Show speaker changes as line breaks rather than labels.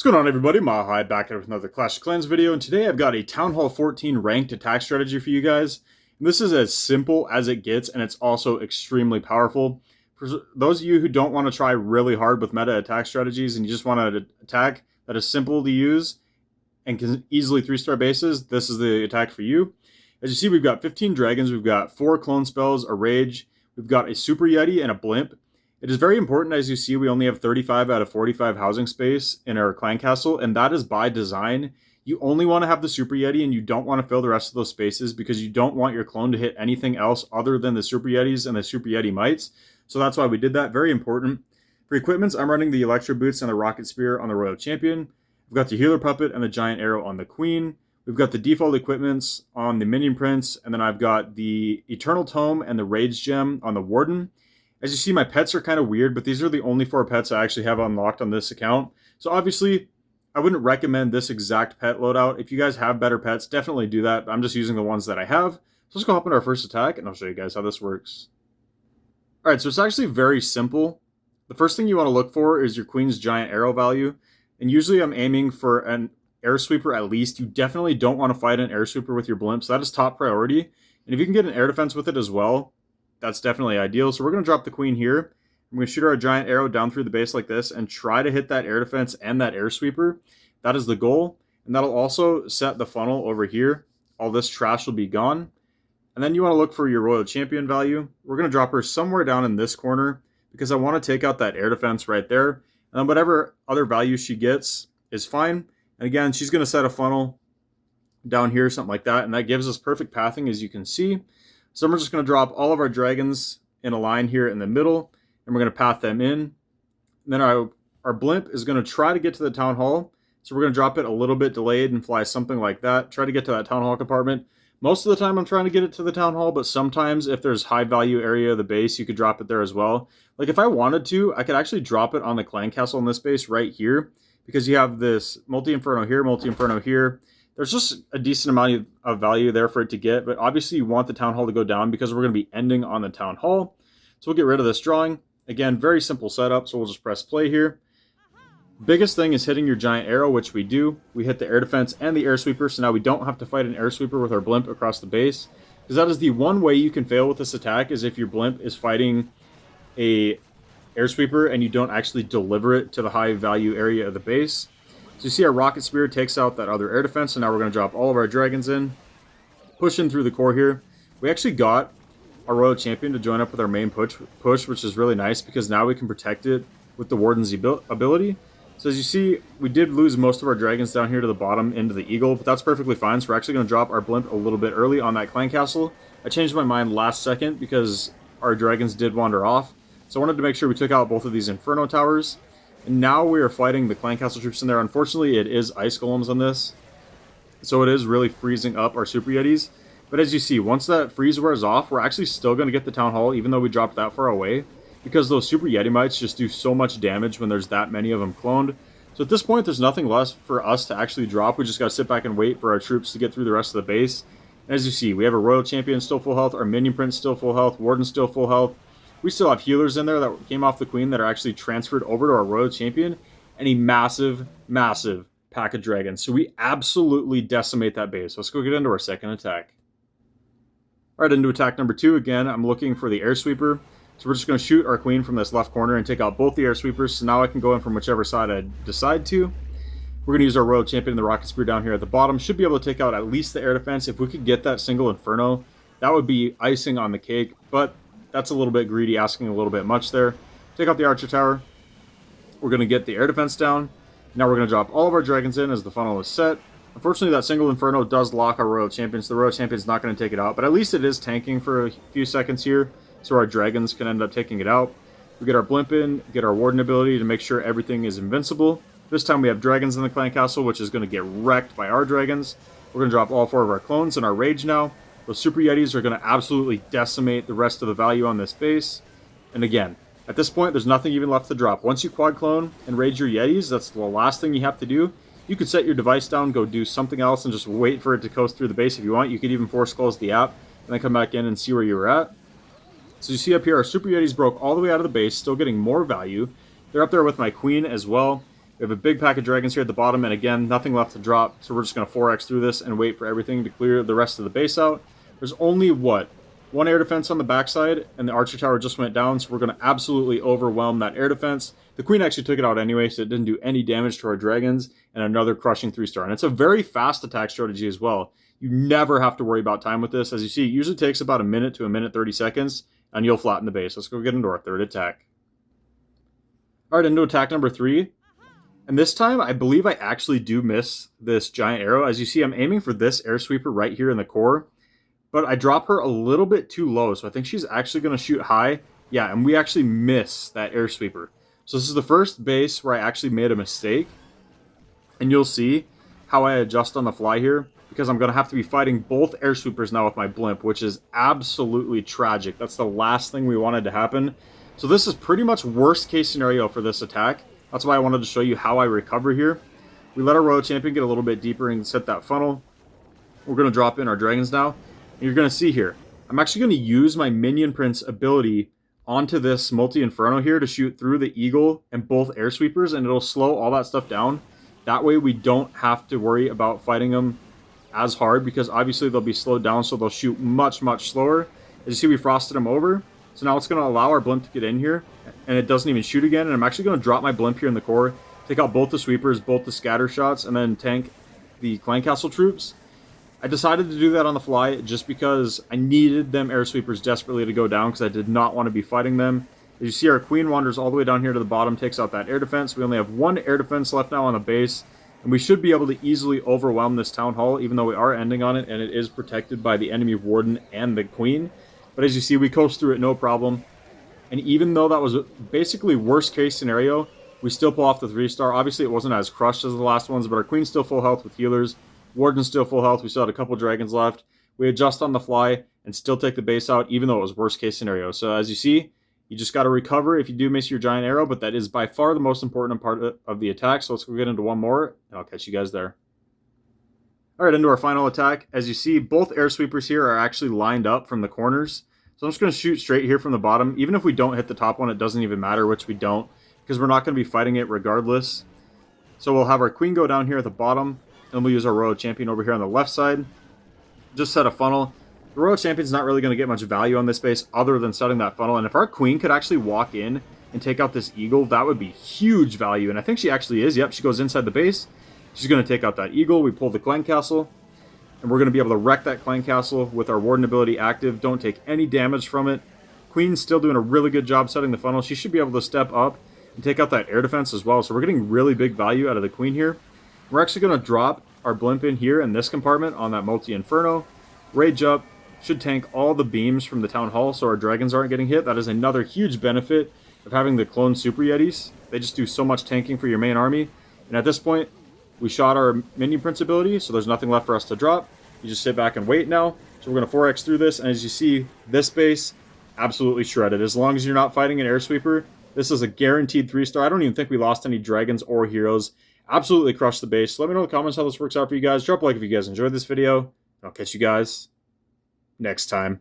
What's going on, everybody? Mahai back with another Clash of Clans video, and today I've got a Town Hall 14 ranked attack strategy for you guys. And this is as simple as it gets, and it's also extremely powerful. For those of you who don't want to try really hard with meta attack strategies and you just want an attack that is simple to use and can easily 3-star bases, this is the attack for you. As you see, we've got 15 dragons, we've got 4 clone spells, a rage, we've got a super yeti, and a blimp. It is very important, as you see, we only have 35 out of 45 housing space in our clan castle, and that is by design. You only want to have the Super Yeti, and you don't want to fill the rest of those spaces because you don't want your clone to hit anything else other than the Super Yetis and the Super Yeti mites. So that's why we did that. Very important. For equipments, I'm running the Electro Boots and the Rocket Spear on the Royal Champion. We've got the Healer Puppet and the Giant Arrow on the Queen. We've got the default equipments on the Minion Prince, and then I've got the Eternal Tome and the Rage Gem on the Warden. As you see, my pets are kind of weird, but these are the only 4 pets I actually have unlocked on this account. So obviously, I wouldn't recommend this exact pet loadout. If you guys have better pets, definitely do that. I'm just using the ones that I have. So let's go hop into our first attack, and I'll show you guys how this works. Alright, so it's actually very simple. The first thing you want to look for is your Queen's Giant Arrow value. And usually I'm aiming for an Air Sweeper at least. You definitely don't want to fight an Air Sweeper with your blimp, so that is top priority. And if you can get an Air Defense with it as well, that's definitely ideal. So we're going to drop the Queen here. I'm going to shoot our Giant Arrow down through the base like this and try to hit that Air Defense and that Air Sweeper. That is the goal. And that'll also set the funnel over here. All this trash will be gone. And then you want to look for your Royal Champion value. We're going to drop her somewhere down in this corner because I want to take out that Air Defense right there. And then whatever other value she gets is fine. And again, she's going to set a funnel down here, something like that. And that gives us perfect pathing, as you can see. So we're just going to drop all of our dragons in a line here in the middle, and we're going to path them in. And then our blimp is going to try to get to the town hall. So we're going to drop it a little bit delayed and fly something like that. Try to get to that town hall compartment. Most of the time I'm trying to get it to the town hall, but sometimes if there's high value area of the base, you could drop it there as well. Like if I wanted to, I could actually drop it on the clan castle in this base right here, because you have this multi-inferno here, multi-inferno here. There's just a decent amount of value there for it to get, but obviously you want the town hall to go down because we're going to be ending on the town hall. So we'll get rid of this drawing. Again, very simple setup, so we'll just press play here. Biggest thing is hitting your Giant Arrow, which we do. We hit the Air Defense and the Air Sweeper, so now we don't have to fight an Air Sweeper with our blimp across the base. Because that is the one way you can fail with this attack, is if your blimp is fighting a Air Sweeper and you don't actually deliver it to the high value area of the base. So you see our Rocket Spear takes out that other Air Defense, and now we're going to drop all of our dragons in. Push in through the core here. We actually got our Royal Champion to join up with our main push, which is really nice because now we can protect it with the Warden's ability. So as you see, we did lose most of our dragons down here to the bottom into the Eagle, but that's perfectly fine. So we're actually going to drop our blimp a little bit early on that clan castle. I changed my mind last second because our dragons did wander off. So I wanted to make sure we took out both of these Inferno Towers. And now we are fighting the clan castle troops in there. Unfortunately, it is ice golems on this, so it is really freezing up our super yetis. But as you see, once that freeze wears off, we're actually still going to get the town hall, even though we dropped that far away, because those super yeti mites just do so much damage when there's that many of them cloned. So at this point, there's nothing less for us to actually drop. We just got to sit back and wait for our troops to get through the rest of the base. And as you see, we have a Royal Champion still full health, our Minion Prince still full health, Warden still full health. We still have healers in there that came off the Queen that are actually transferred over to our Royal Champion, and a massive, massive pack of dragons. So we absolutely decimate that base. Let's go get into our second attack. Alright, into attack number 2. Again, I'm looking for the Air Sweeper. So we're just going to shoot our Queen from this left corner and take out both the Air Sweepers. So now I can go in from whichever side I decide to. We're going to use our Royal Champion and the Rocket Spear down here at the bottom. Should be able to take out at least the Air Defense. If we could get that single Inferno, that would be icing on the cake. But that's a little bit greedy, asking a little bit much there. Take out the Archer Tower. We're going to get the Air Defense down. Now we're going to drop all of our dragons in as the funnel is set. Unfortunately, that single Inferno does lock our Royal Champion, so the Royal Champion's not going to take it out. But at least it is tanking for a few seconds here, so our dragons can end up taking it out. We get our Blimp in, get our Warden ability to make sure everything is invincible. This time we have dragons in the clan castle, which is going to get wrecked by our dragons. We're going to drop all 4 of our clones in our Rage now. Those Super Yetis are going to absolutely decimate the rest of the value on this base. And again, at this point, there's nothing even left to drop. Once you quad clone and Rage your Yetis, that's the last thing you have to do. You could set your device down, go do something else, and just wait for it to coast through the base if you want. You could even force close the app, and then come back in and see where you were at. So you see up here, our Super Yetis broke all the way out of the base, still getting more value. They're up there with my Queen as well. We have a big pack of dragons here at the bottom, and again, nothing left to drop, so we're just going to 4x through this and wait for everything to clear the rest of the base out. There's only, what, one air defense on the backside, and the archer tower just went down, so we're going to absolutely overwhelm that air defense. The queen actually took it out anyway, so it didn't do any damage to our dragons, and another crushing 3-star. And it's a very fast attack strategy as well. You never have to worry about time with this. As you see, it usually takes about a minute to a minute 30 seconds, and you'll flatten the base. Let's go get into our third attack. Alright, into attack number 3. And this time, I believe I actually do miss this giant arrow. As you see, I'm aiming for this air sweeper right here in the core. But I drop her a little bit too low, so I think she's actually going to shoot high. Yeah, and we actually miss that air sweeper. So this is the first base where I actually made a mistake. And you'll see how I adjust on the fly here, because I'm going to have to be fighting both air sweepers now with my blimp, which is absolutely tragic. That's the last thing we wanted to happen. So this is pretty much worst case scenario for this attack. That's why I wanted to show you how I recover here. We let our royal champion get a little bit deeper and set that funnel. We're going to drop in our dragons now. And you're going to see here, I'm actually going to use my Minion Prince ability onto this multi-inferno here to shoot through the eagle and both air sweepers, and it'll slow all that stuff down. That way we don't have to worry about fighting them as hard, because obviously they'll be slowed down, so they'll shoot much, much slower. As you see, we frosted them over. So now it's going to allow our blimp to get in here, and it doesn't even shoot again. And I'm actually going to drop my blimp here in the core, take out both the sweepers, both the scatter shots, and then tank the clan castle troops. I decided to do that on the fly just because I needed them air sweepers desperately to go down, because I did not want to be fighting them. As you see, our queen wanders all the way down here to the bottom, takes out that air defense. We only have one air defense left now on the base, and we should be able to easily overwhelm this town hall, even though we are ending on it, and it is protected by the enemy warden and the queen. But as you see, we coast through it no problem. And even though that was basically worst case scenario, we still pull off the 3-star. Obviously, it wasn't as crushed as the last ones, but our queen's still full health with healers. Warden's still full health. We still had a couple dragons left. We adjust on the fly and still take the base out, even though it was worst case scenario. So as you see, you just got to recover if you do miss your giant arrow, but that is by far the most important part of the attack. So let's go get into one more, and I'll catch you guys there. Alright, into our final attack. As you see, both air sweepers here are actually lined up from the corners. So I'm just going to shoot straight here from the bottom. Even if we don't hit the top one, it doesn't even matter, which we don't, because we're not going to be fighting it regardless. So we'll have our queen go down here at the bottom, and we'll use our royal champion over here on the left side. Just set a funnel. The royal champion's not really going to get much value on this base other than setting that funnel. And if our queen could actually walk in and take out this eagle, that would be huge value. And I think she actually is. Yep, she goes inside the base. She's going to take out that eagle. We pull the clan castle. And we're going to be able to wreck that clan castle with our warden ability active. Don't take any damage from it. Queen's still doing a really good job setting the funnel. She should be able to step up and take out that air defense as well. So we're getting really big value out of the queen here. We're actually going to drop our blimp in here in this compartment on that multi-inferno. Rage up. Should tank all the beams from the town hall so our dragons aren't getting hit. That is another huge benefit of having the clone super yetis. They just do so much tanking for your main army. And at this point, we shot our Minion Prince ability, so there's nothing left for us to drop. You just sit back and wait now. So we're going to 4x through this, and as you see, this base, absolutely shredded. As long as you're not fighting an air sweeper, this is a guaranteed 3-star. I don't even think we lost any dragons or heroes. Absolutely crushed the base. Let me know in the comments how this works out for you guys. Drop a like if you guys enjoyed this video. I'll catch you guys next time.